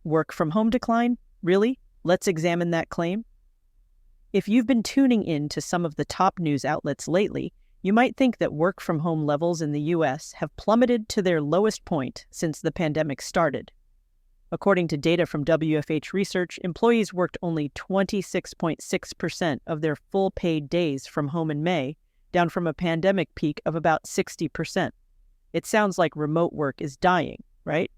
Work from home decline? Really? Let's examine that claim. If you've been tuning in to some of the top news outlets lately, you might think that work from home levels in the U.S. have plummeted to their lowest point since the pandemic started. According to data from WFH Research, employees worked only 26.6% of their full paid days from home in May, down from a pandemic peak of about 60%. It sounds like remote work is dying, right?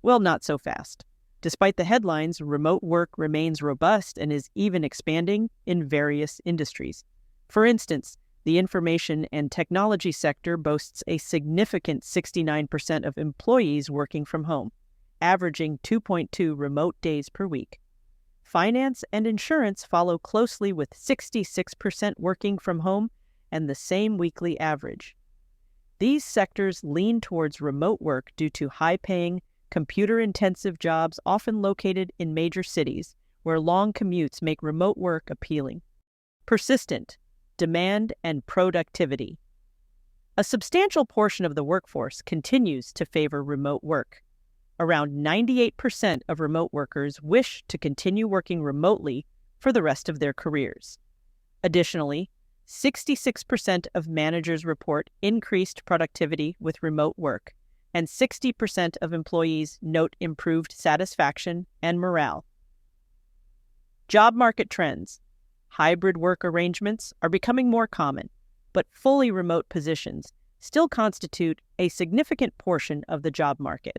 Well, not so fast. Despite the headlines, remote work remains robust and is even expanding in various industries. For instance, the information and technology sector boasts a significant 69% of employees working from home, averaging 2.2 remote days per week. Finance and insurance follow closely with 66% working from home and the same weekly average. These sectors lean towards remote work due to high-paying, computer-intensive jobs often located in major cities, where long commutes make remote work appealing. Persistent demand and productivity. A substantial portion of the workforce continues to favor remote work. Around 98% of remote workers wish to continue working remotely for the rest of their careers. Additionally, 66% of managers report increased productivity with remote work, and 60% of employees note improved satisfaction and morale. Job market trends. Hybrid work arrangements are becoming more common, but fully remote positions still constitute a significant portion of the job market.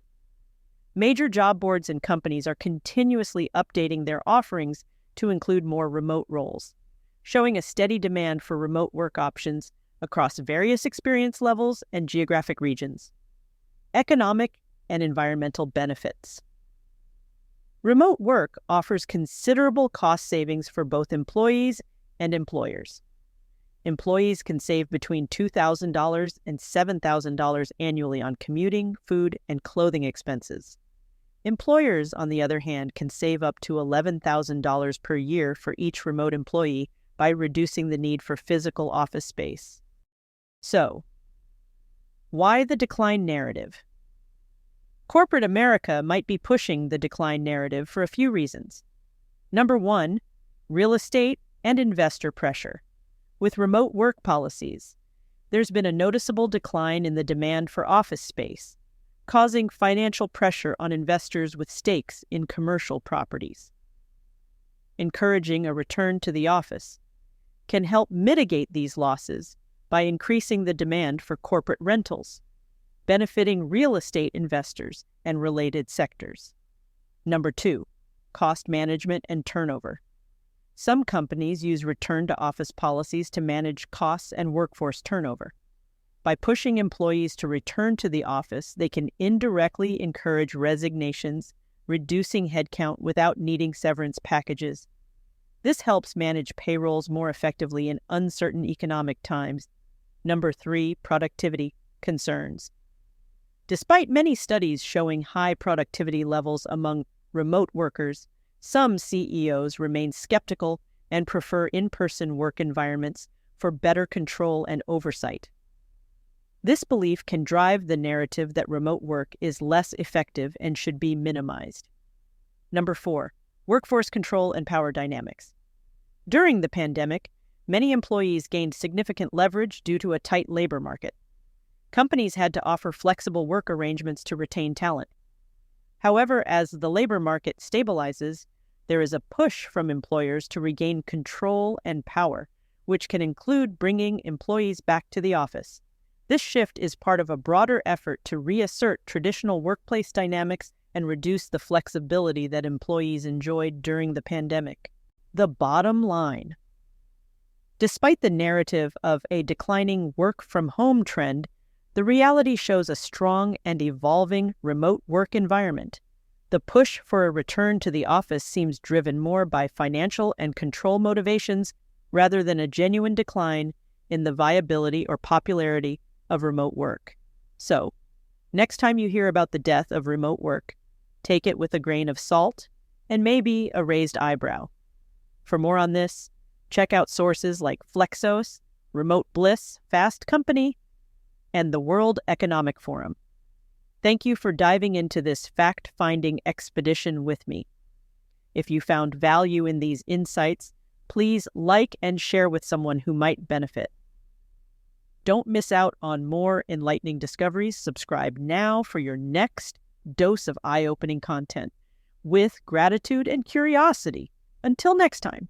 Major job boards and companies are continuously updating their offerings to include more remote roles, showing a steady demand for remote work options across various experience levels and geographic regions. Economic and environmental benefits. Remote work offers considerable cost savings for both employees and employers. Employees can save between $2,000 and $7,000 annually on commuting, food, and clothing expenses. Employers, on the other hand, can save up to $11,000 per year for each remote employee by reducing the need for physical office space. So, why the decline narrative? Corporate America might be pushing the decline narrative for a few reasons. Number one, real estate and investor pressure. With remote work policies, there's been a noticeable decline in the demand for office space, causing financial pressure on investors with stakes in commercial properties. Encouraging a return to the office can help mitigate these losses by increasing the demand for corporate rentals, benefiting real estate investors and related sectors. Number two, cost management and turnover. Some companies use return-to-office policies to manage costs and workforce turnover. By pushing employees to return to the office, they can indirectly encourage resignations, reducing headcount without needing severance packages. This helps manage payrolls more effectively in uncertain economic times. Number three, productivity concerns. Despite many studies showing high productivity levels among remote workers, some CEOs remain skeptical and prefer in-person work environments for better control and oversight. This belief can drive the narrative that remote work is less effective and should be minimized. Number four, workforce control and power dynamics. During the pandemic, many employees gained significant leverage due to a tight labor market. Companies had to offer flexible work arrangements to retain talent. However, as the labor market stabilizes, there is a push from employers to regain control and power, which can include bringing employees back to the office. This shift is part of a broader effort to reassert traditional workplace dynamics and reduce the flexibility that employees enjoyed during the pandemic. The bottom line. Despite the narrative of a declining work-from-home trend, the reality shows a strong and evolving remote work environment. The push for a return to the office seems driven more by financial and control motivations rather than a genuine decline in the viability or popularity of remote work. So, next time you hear about the death of remote work, take it with a grain of salt and maybe a raised eyebrow. For more on this, check out sources like Flexos, Remote Bliss, Fast Company, and the World Economic Forum. Thank you for diving into this fact-finding expedition with me. If you found value in these insights, please like and share with someone who might benefit. Don't miss out on more enlightening discoveries. Subscribe now for your next dose of eye-opening content. With gratitude and curiosity. Until next time.